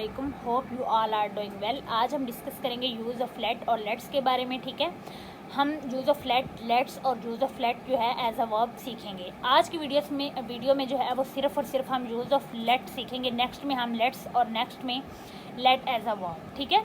वालेकुम, hope you all are doing well. आज हम डिस्कस करेंगे यूज़ ऑफ लेट और लेट्स के बारे में। ठीक है, हम यूज़ ऑफ लेट, लेट्स और यूज़ ऑफ लेट जो है एज अ वर्ब सीखेंगे। आज की वीडियो में जो है वो सिर्फ और सिर्फ हम यूज़ ऑफ लेट सीखेंगे। नेक्स्ट में हम लेट्स और नेक्स्ट में लेट एज अ वर्ब। ठीक है,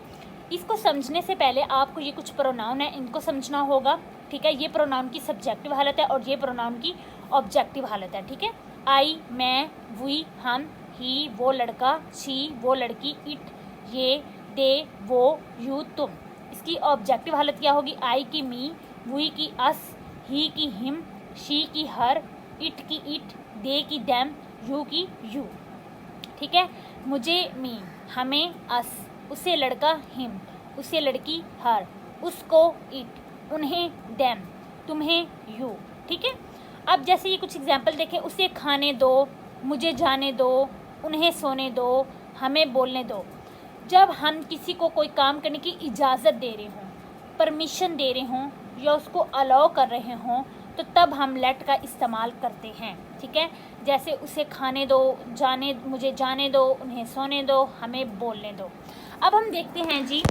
इसको समझने से पहले आपको ये कुछ प्रोनाउन है, इनको समझना होगा। ठीक है, ये प्रोनाउन की सब्जेक्टिव हालत है और ये प्रोनाउन की ऑब्जेक्टिव हालत है। ठीक है, आई, मैं, वी, हम, ही, वो लड़का, शी, वो लड़की, इट, ये, दे, वो, यू, तुम। इसकी ऑब्जेक्टिव हालत क्या होगी? आई की मी, वी की अस, ही की हिम, शी की हर, इट की इट, दे की देम, यू की यू। ठीक है, मुझे मी, हमें अस, उसे लड़का हिम, उसे लड़की हर, उसको इट, उन्हें देम, तुम्हें यू। ठीक है, अब जैसे ये कुछ एग्जाम्पल देखें। उसे खाने दो, मुझे जाने दो, उन्हें सोने दो, हमें बोलने दो। जब हम किसी को कोई काम करने की इजाज़त दे रहे हों, परमिशन दे रहे हों या उसको अलाउ कर रहे हों, तो तब हम लेट का इस्तेमाल करते हैं। ठीक है, जैसे उसे खाने दो, मुझे जाने दो, उन्हें सोने दो, हमें बोलने दो। अब हम देखते हैं जी,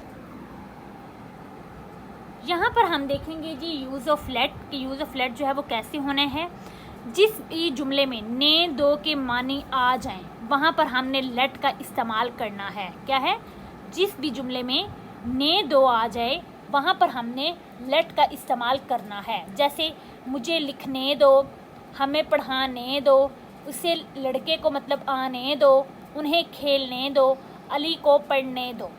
यहाँ पर हम देखेंगे जी यूज़ ऑफ लेट कि यूज़ ऑफ लेट जो है वो कैसे होना है। जिस भी जुमले में ने दो के मानी आ जाएं, वहाँ पर हमने लेट का इस्तेमाल करना है। क्या है? जिस भी जुमले में ने दो आ जाए वहाँ पर हमने लेट का इस्तेमाल करना है। जैसे मुझे लिखने दो, हमें पढ़ाने दो, उसे लड़के को मतलब आने दो, उन्हें खेलने दो, अली को पढ़ने दो।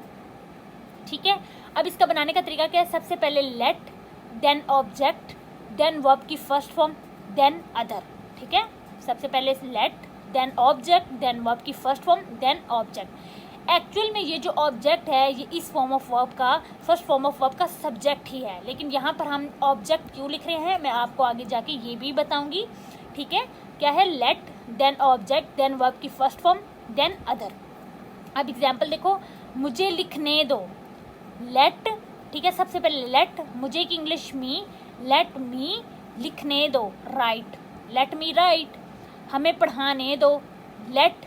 ठीक है, अब इसका बनाने का तरीका क्या है? सबसे पहले let, then object, then verb की फर्स्ट फॉर्म, देन अदर। ठीक है, सबसे पहले let, then object, then verb की first form, then object. Actual में ये जो ऑब्जेक्ट है ये इस फॉर्म ऑफ वर्ब का, फर्स्ट फॉर्म ऑफ वर्ब का सब्जेक्ट ही है, लेकिन यहाँ पर हम ऑब्जेक्ट क्यों लिख रहे हैं मैं आपको आगे जाके ये भी बताऊंगी। ठीक है, क्या है? Let, then object, then verb की फर्स्ट फॉर्म, देन अदर। अब एग्जाम्पल देखो, मुझे लिखने दो, लेट। ठीक है, सबसे पहले लेट, मुझे की इंग्लिश मी, लेट मी लिखने दो, राइट, लेट मी राइट। हमें पढ़ाने दो, लेट,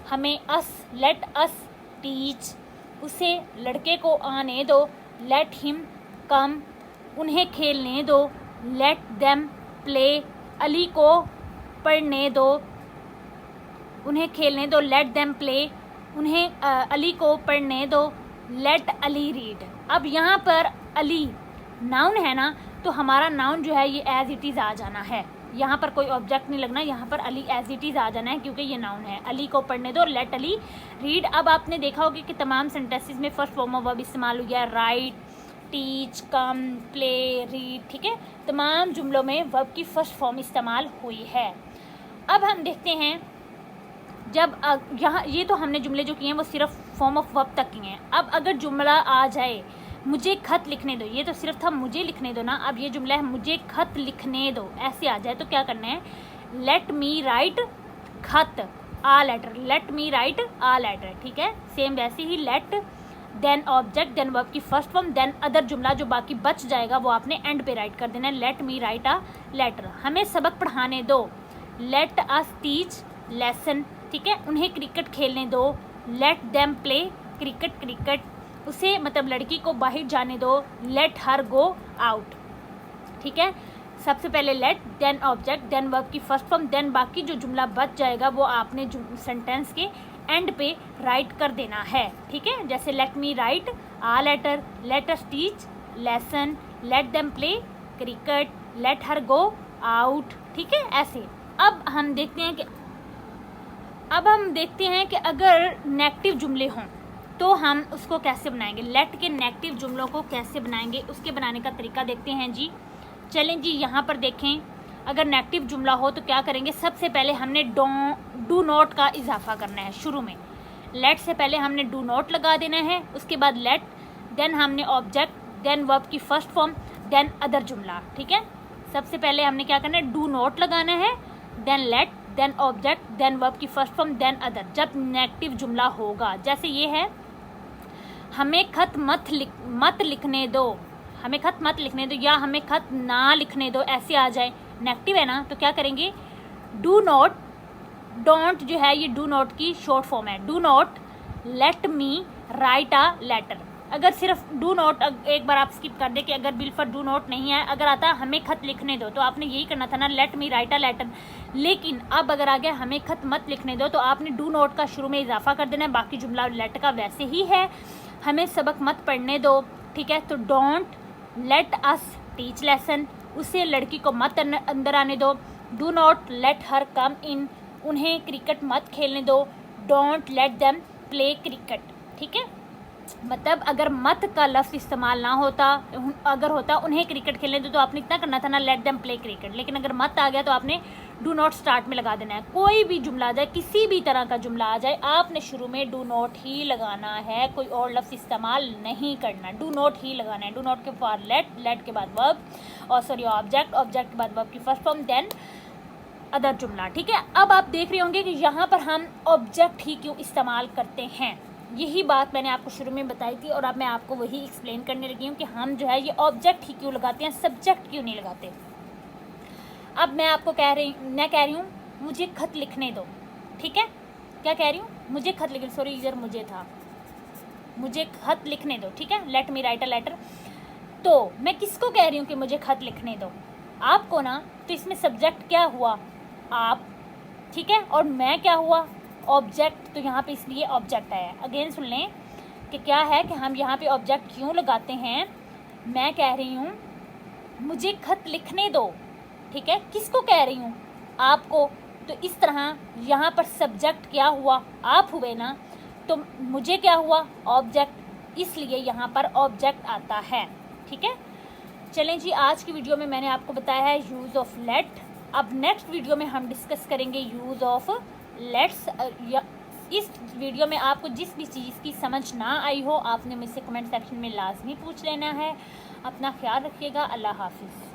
हमें अस, लेट अस टीच। उसे लड़के को आने दो, लेट हिम कम। उन्हें खेलने दो, लेट देम प्ले। अली को पढ़ने दो, उन्हें खेलने दो, लेट देम प्ले। उन्हें अली को पढ़ने दो, लेट अली रीड। अब यहाँ पर अली नाउन है ना, तो हमारा नाउन जो है ये एज इट इज़ आ जाना है। यहाँ पर कोई ऑब्जेक्ट नहीं लगना, यहाँ पर अली एज इट इज़ आ जाना है क्योंकि ये नाउन है। अली को पढ़ने दो, लेट अली रीड। अब आपने देखा होगा कि तमाम सेंटेंसेस में फर्स्ट फॉर्म ऑफ वर्ब इस्तेमाल हुआ है, राइट, टीच, कम, प्ले, रीड। ठीक है, तमाम जुमलों में वर्ब की फर्स्ट फॉर्म इस्तेमाल हुई है। अब हम देखते हैं, जब यहाँ ये तो हमने जुमले जो किए हैं वो सिर्फ फॉर्म ऑफ वर्ब तक किए हैं। अब अगर जुमला आ जाए मुझे खत लिखने दो, ये तो सिर्फ था मुझे लिखने दो ना, अब ये जुमला है मुझे खत लिखने दो, ऐसे आ जाए तो क्या करना है? लेट मी राइट खत a letter, let me write a letter. ठीक है, सेम वैसे ही let, then object, then verb की फर्स्ट फॉर्म, देन अदर। जुमला जो बाकी बच जाएगा वो आपने एंड पे राइट कर देना है, let me write a letter. हमें सबक पढ़ाने दो, लेट अस टीच लेसन। ठीक है, उन्हें क्रिकेट खेलने दो, late them play cricket cricket. उसे मतलब लड़की को बाहर जाने दो, लेट हर गो आउट। ठीक है, सबसे पहले let, then object, then verb की फर्स्ट फॉर्म, देन बाकी जो जुमला बच जाएगा वो आपने सेंटेंस के एंड पे राइट कर देना है। ठीक है, जैसे let me write a letter, let us teach lesson, let them play cricket, let her go out. ठीक है, ऐसे। अब हम देखते हैं कि अगर नेगेटिव जुमले हों तो हम उसको कैसे बनाएंगे। लेट के नेगेटिव जुमलों को कैसे बनाएंगे, उसके बनाने का तरीका देखते हैं जी। चलें जी, यहाँ पर देखें, अगर नेगेटिव जुमला हो तो क्या करेंगे? सबसे पहले हमने डू नॉट का इजाफा करना है शुरू में। लेट से पहले हमने डू नॉट लगा देना है, उसके बाद लेट, देन हमने ऑब्जेक्ट, देन वर्ब की फर्स्ट फॉर्म, देन अदर जुमला। ठीक है, सबसे पहले हमने क्या करना है? डू नॉट लगाना है, then let, then object, then verb की फर्स्ट फॉर्म, देन अदर। जब नेगेटिव जुमला होगा, जैसे ये है, हमें खत मत लिखने दो, हमें खत मत लिखने दो, या हमें खत ना लिखने दो, ऐसे आ जाए, नेगेटिव है ना, तो क्या करेंगे? डू नॉट, डोंट जो है ये डू नॉट की शॉर्ट फॉर्म है, do not let me write a letter. अगर सिर्फ डू नॉट एक बार आप स्किप कर दे कि अगर बिल फॉर डू नॉट नहीं है, अगर आता हमें खत लिखने दो, तो आपने यही करना था ना, let me write a letter. लेकिन अब अगर आ गया हमें खत मत लिखने दो, तो आपने डू नॉट का शुरू में इजाफा कर देना है, बाकी जुमला लेट का वैसे ही है। हमें सबक मत पढ़ने दो, ठीक है, तो don't let us teach lesson, उससे लड़की को मत अंदर आने दो। डू नॉट लेट हर कम इन, उन्हें क्रिकेट मत खेलने दो। Don't let them play cricket, ठीक है। मतलब अगर मत का लफ्ज़ इस्तेमाल ना होता, अगर होता उन्हें क्रिकेट खेलने दो, तो आपने इतना करना था ना, लेट देम प्ले क्रिकेट। लेकिन अगर मत आ गया तो आपने डू नॉट स्टार्ट में लगा देना है। कोई भी जुमला आ जाए, किसी भी तरह का जुमला आ जाए, आपने शुरू में डू नॉट ही लगाना है, कोई और लफ्ज़ इस्तेमाल नहीं करना, डू नॉट ही लगाना है। डू नॉट के बाद लेट, लेट के बाद वर्ब, और सॉरी ऑब्जेक्ट, ऑब्जेक्ट के बाद वर्ब की फर्स्ट फॉर्म, देन अदर जुमला, ठीक है। अब आप देख रहे होंगे कि यहाँ पर हम ऑब्जेक्ट ही क्यों इस्तेमाल करते हैं। यही बात मैंने आपको शुरू में बताई थी, और अब मैं आपको वही एक्सप्लेन करने लगी हूँ कि हम जो है ये ऑब्जेक्ट ही क्यों लगाते हैं, सब्जेक्ट क्यों नहीं लगाते। अब मैं आपको कह रही हूँ मुझे खत लिखने दो, ठीक है। क्या कह रही हूँ, मुझे खत लिखने, सॉरी इधर मुझे था, मुझे खत लिखने दो, ठीक है, let me write a letter. तो मैं किसको कह रही हूँ कि मुझे खत लिखने दो, आपको ना। तो इसमें सब्जेक्ट क्या हुआ, आप, ठीक है, और मैं क्या हुआ, ऑब्जेक्ट। तो यहाँ पे इसलिए ऑब्जेक्ट आया। अगेन सुन लें कि क्या है कि हम यहाँ पे ऑब्जेक्ट क्यों लगाते हैं। मैं कह रही हूँ मुझे खत लिखने दो, ठीक है, किसको कह रही हूँ, आपको। तो इस तरह यहाँ पर सब्जेक्ट क्या हुआ, आप हुए ना, तो मुझे क्या हुआ, ऑब्जेक्ट, इसलिए यहाँ पर ऑब्जेक्ट आता है, ठीक है। चलें जी, आज की वीडियो में मैंने आपको बताया है यूज़ ऑफ लेट। अब नेक्स्ट वीडियो में हम डिस्कस करेंगे यूज़ ऑफ लेट्स। इस वीडियो में आपको जिस भी चीज़ की समझ ना आई हो, आपने मुझसे कमेंट सेक्शन में लाजमी पूछ लेना है। अपना ख्याल रखिएगा। अल्लाह हाफिज़।